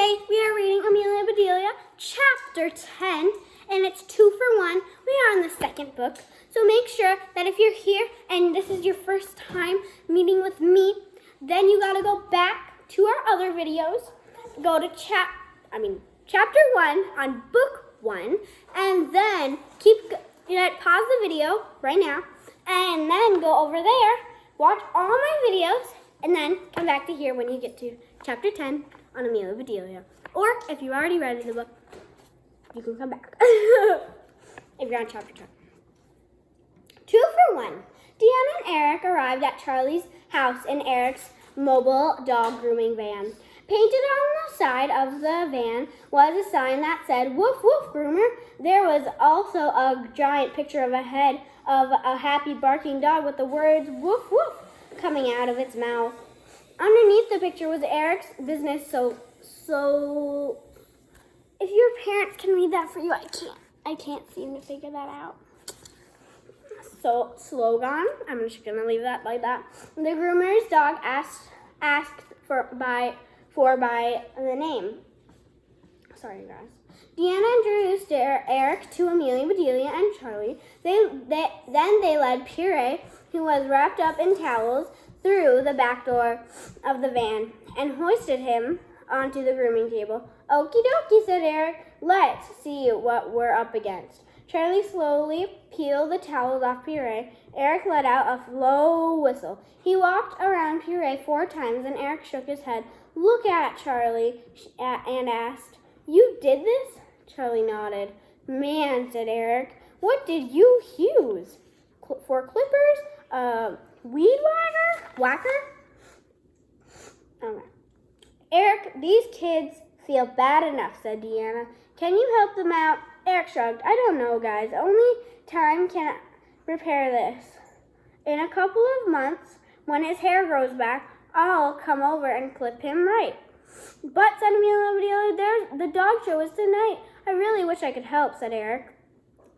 Today we are reading Amelia Bedelia, chapter 10, and it's 2 for 1. We are on the second book, so make sure that if you're here and this is your first time meeting with me, then you gotta go back to our other videos, go to chapter 1 on book 1, and then pause the video right now, and then go over there, watch all my videos, and then come back to here when you get to chapter 10 on Amelia Bedelia. Or if you already read the book, you can come back. If you're on chapter 10. 2 for 1. Deanna and Eric arrived at Charlie's house in Eric's mobile dog grooming van. Painted on the side of the van was a sign that said, "Woof woof groomer." There was also a giant picture of a head of a happy barking dog with the words "woof woof" coming out of its mouth. Underneath the picture was Eric's business so if your parents can read that for you, I can't seem to figure that out. So slogan, I'm just gonna leave that like that. The groomer's dog asked by the name. Sorry guys. Deanna introduced Eric to Amelia Bedelia and Charlie. Then they led Puree, who was wrapped up in towels, through the back door of the van and hoisted him onto the grooming table. "Okie dokie," said Eric. "Let's see what we're up against." Charlie slowly peeled the towels off Puree. Eric let out a low whistle. He walked around Puree 4 times, and Eric shook his head. "Look at Charlie," and asked, "You did this?" Charlie nodded. "Man," said Eric, "what did you use? For clippers? Weed whacker? Okay. "Eric, these kids feel bad enough," said Deanna. "Can you help them out?" Eric shrugged. "I don't know, guys. Only time can repair this. In a couple of months, when his hair grows back, I'll come over and clip him right." "But," said Amelia Bedelia, "the dog show is tonight. I really wish I could help," said Eric.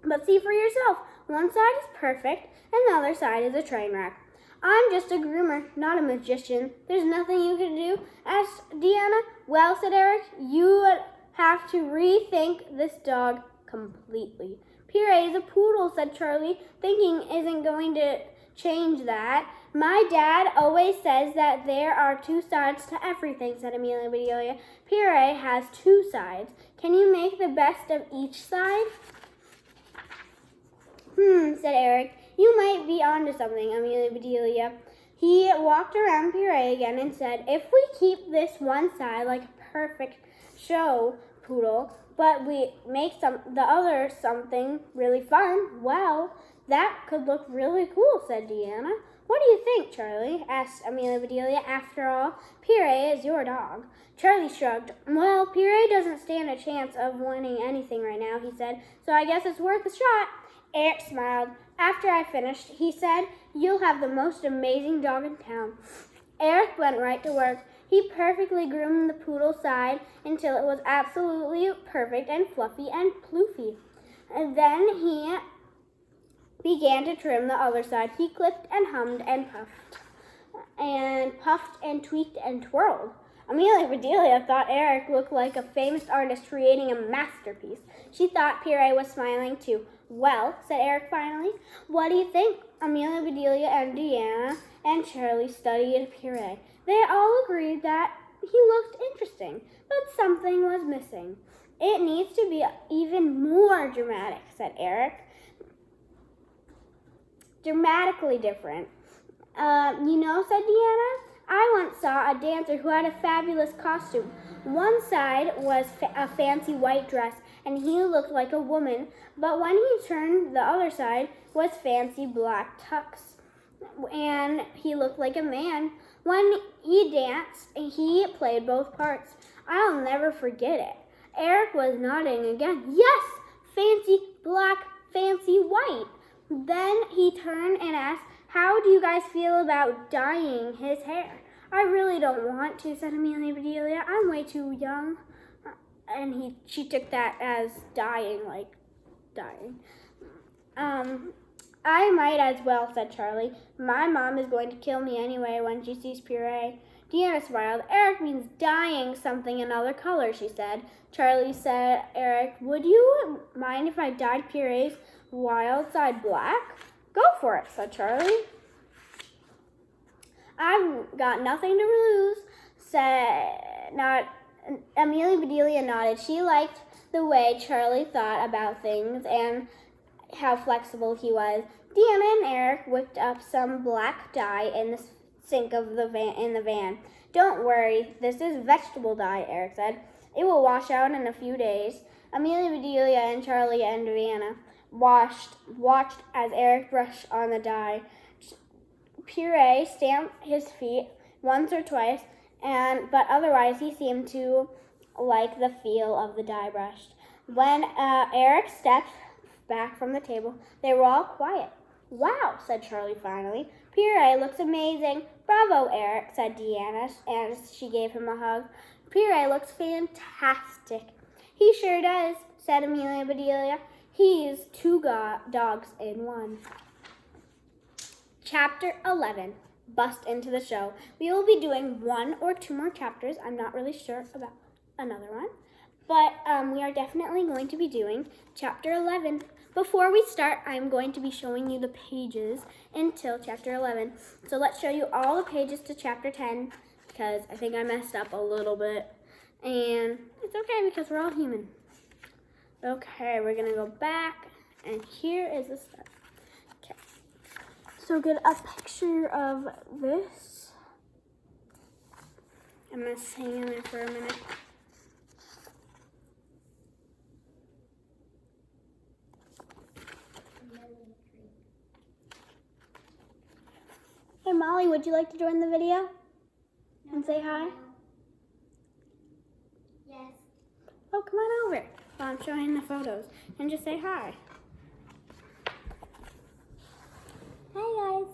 "But see for yourself. One side is perfect, and the other side is a train wreck." "I'm just a groomer, not a magician. There's nothing you can do," asked Deanna. "Well," said Eric, "you would have to rethink this dog completely." "Puree is a poodle," said Charlie. "Thinking isn't going to change that." "My dad always says that there are 2 sides to everything," said Amelia Bedelia. "Puree has 2 sides. Can you make the best of each side?" Said Eric. "You might be onto something, Amelia Bedelia." He walked around Puree again and said, "If we keep this one side like a perfect show poodle, but we make the other something really fun, well, that could look really cool," said Deanna. "What do you think, Charlie?" asked Amelia Bedelia. "After all, Puree is your dog." Charlie shrugged. "Well, Puree doesn't stand a chance of winning anything right now," he said, "so I guess it's worth a shot." Eric smiled. "After I finished," he said, "you'll have the most amazing dog in town." Eric went right to work. He perfectly groomed the poodle side until it was absolutely perfect and fluffy and ploofy. And then he began to trim the other side. He clipped and hummed and puffed and tweaked and twirled. Amelia Bedelia thought Eric looked like a famous artist creating a masterpiece. She thought Puree was smiling too. "Well," said Eric finally, "what do you think?" Amelia Bedelia and Deanna and Charlie studied Puree. They all agreed that he looked interesting, but something was missing. "It needs to be even more dramatic," said Eric. "Dramatically different." Said Deanna, "I once saw a dancer who had a fabulous costume. One side was a fancy white dress, and he looked like a woman, but when he turned, the other side was fancy black tux, and he looked like a man. When he danced, he played both parts. I'll never forget it." Eric was nodding again. "Yes, fancy black, fancy white." Then he turned and asked, "How do you guys feel about dyeing his hair?" "I really don't want to," said Amelia Bedelia. "I'm way too young." And she took that as dying. "I might as well," said Charlie. "My mom is going to kill me anyway when she sees Puree." Deanna smiled. Eric means dyeing something another color, she said. Charlie said, Eric, would you mind if I dyed Puree's wild side black? Go for it, said Charlie. I've got nothing to lose, said Amelia Bedelia nodded. She liked the way Charlie thought about things and how flexible he was. Deanna and Eric whipped up some black dye in the sink of the van. Don't worry, this is vegetable dye, Eric said. It will wash out in a few days. Amelia Bedelia and Charlie and Deanna watched as Eric brushed on the dye. Puree stamped his feet once or twice, but otherwise he seemed to like the feel of the dye brush. When Eric stepped back from the table, they were all quiet. Wow, said Charlie finally. Puree looks amazing. Bravo, Eric, said Deanna as she gave him a hug. Puree looks fantastic. He sure does, said Amelia Bedelia. He's two dogs in one. Chapter 11, Bust into the Show. We will be doing 1 or 2 more chapters. I'm not really sure about another one, but we are definitely going to be doing Chapter 11. Before we start, I'm going to be showing you the pages until Chapter 11. So let's show you all the pages to Chapter 10, because I think I messed up a little bit, and it's okay because we're all human. Okay, we're going to go back, and here is the start. Okay. So get a picture of this. I'm going to hang in there for a minute. Hey Molly, would you like to join the video and say hi? Yes. Oh, come on over while I'm showing the photos and just say hi. Hi guys.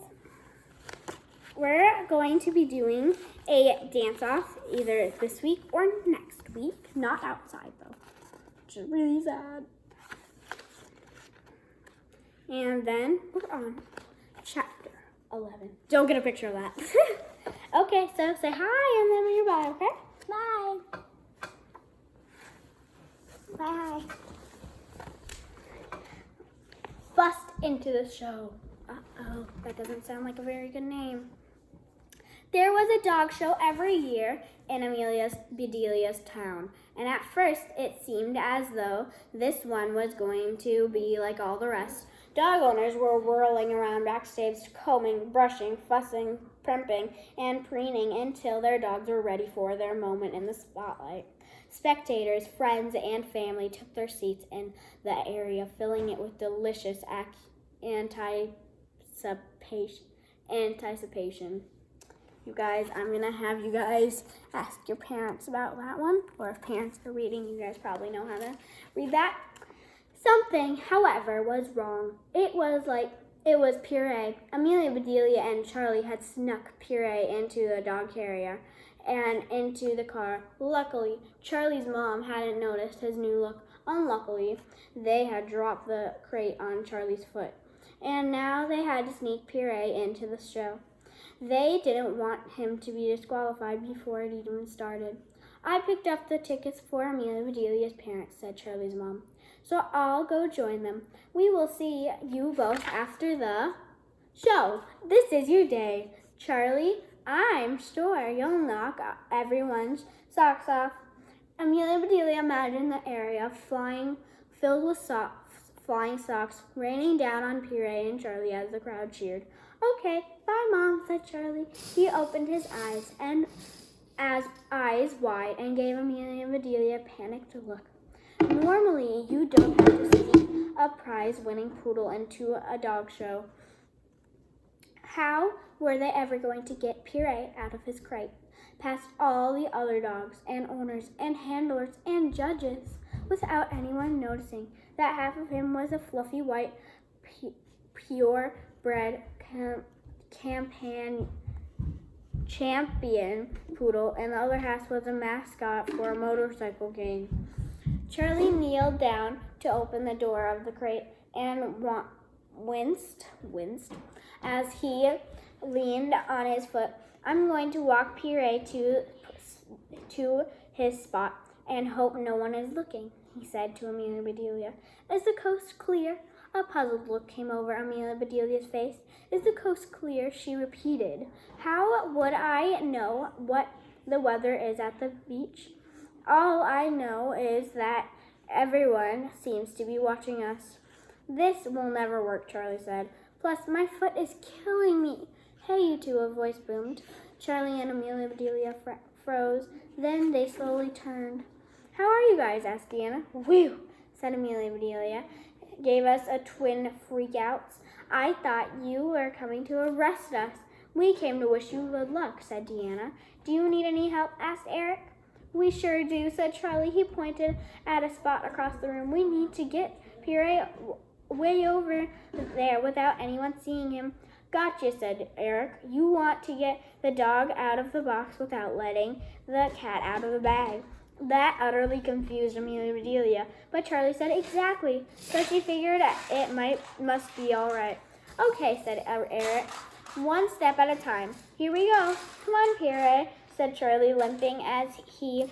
We're going to be doing a dance-off either this week or next week. Not outside though, which is really sad. And then we're on Chapter 11. Don't get a picture of that. Okay, so say hi and then you're bye, okay? Bye. Bye. Bust into the show. Uh-oh, that doesn't sound like a very good name. There was a dog show every year in Amelia Bedelia's town, and at first it seemed as though this one was going to be like all the rest. Dog owners were whirling around backstage, combing, brushing, fussing, primping, and preening until their dogs were ready for their moment in the spotlight. Spectators, friends, and family took their seats in the area, filling it with delicious anticipation. You guys, I'm going to have you guys ask your parents about that one, or if parents are reading, you guys probably know how to read that. Something, however, was wrong. It was Puree. Amelia Bedelia and Charlie had snuck Puree into the dog carrier and into the car. Luckily, Charlie's mom hadn't noticed his new look. Unluckily, they had dropped the crate on Charlie's foot, and now they had to sneak Puree into the show. They didn't want him to be disqualified before it even started. I picked up the tickets for Amelia Bedelia's parents, said Charlie's mom. So I'll go join them. We will see you both after the show. This is your day. Charlie, I'm sure you'll knock everyone's socks off. Amelia Bedelia imagined the area filled with flying socks raining down on Puree and Charlie as the crowd cheered. Okay, bye Mom, said Charlie. He opened his eyes wide and gave Amelia Bedelia a panicked look. Normally, you don't have to sneak a prize-winning poodle into a dog show. How were they ever going to get Puree out of his crate, past all the other dogs and owners and handlers and judges, without anyone noticing that half of him was a fluffy white, purebred champion poodle, and the other half was a mascot for a motorcycle gang? Charlie kneeled down to open the door of the crate and winced as he leaned on his foot. I'm going to walk Pierre to his spot and hope no one is looking, he said to Amelia Bedelia. Is the coast clear? A puzzled look came over Amelia Bedelia's face. Is the coast clear? She repeated. How would I know what the weather is at the beach? All I know is that everyone seems to be watching us. This will never work, Charlie said. Plus, my foot is killing me. Hey, you two, a voice boomed. Charlie and Amelia Bedelia froze. Then they slowly turned. How are you guys? Asked Deanna. Whew, said Amelia Bedelia. Gave us a twin freakouts. I thought you were coming to arrest us. We came to wish you good luck, said Deanna. Do you need any help? Asked Eric. We sure do, said Charlie. He pointed at a spot across the room. We need to get Pierre way over there without anyone seeing him. Gotcha, said Eric. You want to get the dog out of the box without letting the cat out of the bag. That utterly confused Amelia Bedelia, but Charlie said exactly, so she figured must be all right. Okay, said Eric. One step at a time. Here we go. Come on, Pierre, said Charlie, limping as he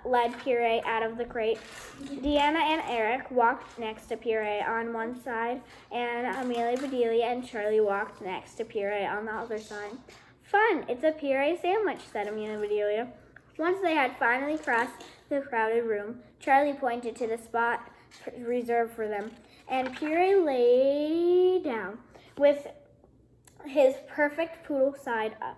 led Pierre out of the crate. Deanna and Eric walked next to Pierre on one side, and Amelia Bedelia and Charlie walked next to Pierre on the other side. Fun! It's a Pierre sandwich, said Amelia Bedelia. Once they had finally crossed the crowded room, Charlie pointed to the spot reserved for them, and Pierre lay down with his perfect poodle side up.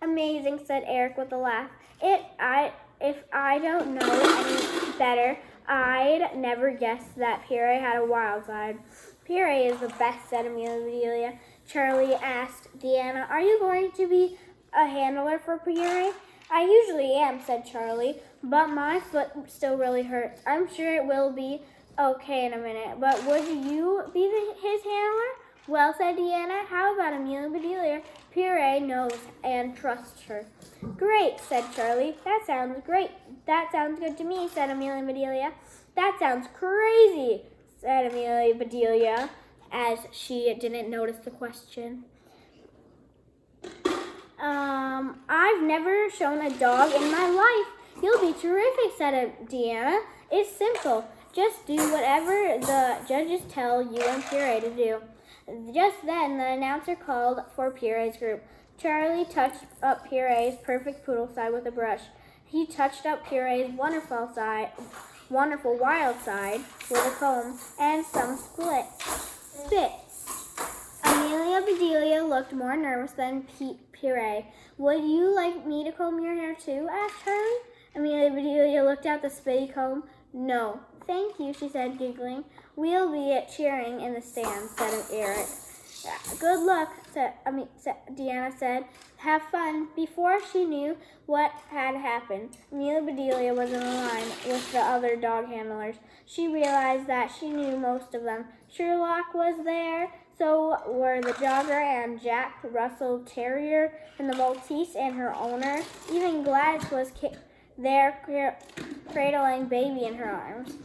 Amazing, said Eric with a laugh. If I don't know any better, I'd never guess that Pierre had a wild side. Pierre is the best, said Amelia Bedelia. Charlie asked Deanna, are you going to be a handler for Pierre? I usually am, said Charlie, but my foot still really hurts. I'm sure it will be okay in a minute, but would you be his handler? Well, said Deanna, how about Amelia Bedelia? Pierre knows and trusts her. Great, said Charlie. That sounds great. That sounds good to me, said Amelia Bedelia. That sounds crazy, said Amelia Bedelia, as she didn't notice the question. I've never shown a dog in my life. You'll be terrific, said Deanna. It's simple. Just do whatever the judges tell you and Pierre to do. Just then, the announcer called for Pierre's group. Charlie touched up Pierre's perfect poodle side with a brush. He touched up Pierre's wonderful wild side with a comb and some spit. Amelia Bedelia looked more nervous than Pierre. Would you like me to comb your hair too? Asked Charlie. Amelia Bedelia looked at the spitty comb. No, thank you, she said, giggling. We'll be cheering in the stands, said Eric. Good luck, Deanna said. Have fun. Before she knew what had happened, Amelia Bedelia was in the line with the other dog handlers. She realized that she knew most of them. Sherlock was there, so were the jogger and Jack Russell Terrier and the Maltese and her owner. Even Gladys was there cradling baby in her arms.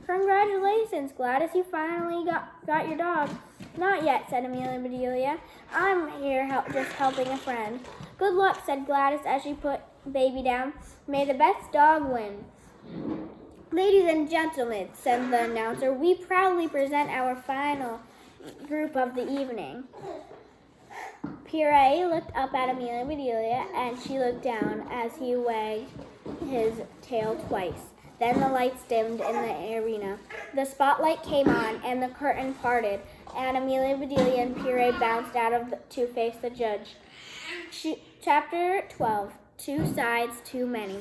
Congratulations, Gladys, you finally got your dog. Not yet, said Amelia Bedelia. I'm here just helping a friend. Good luck, said Gladys as she put baby down. May the best dog win. Ladies and gentlemen, said the announcer, we proudly present our final group of the evening. Pierre looked up at Amelia Bedelia, and she looked down as he wagged his tail twice. Then the lights dimmed in the arena. The spotlight came on, and the curtain parted, and Amelia Bedelia and Pierre bounced out to face the judge. Chapter 12, Two Sides, Too Many.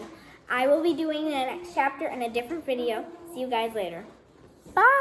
I will be doing the next chapter in a different video. See you guys later. Bye!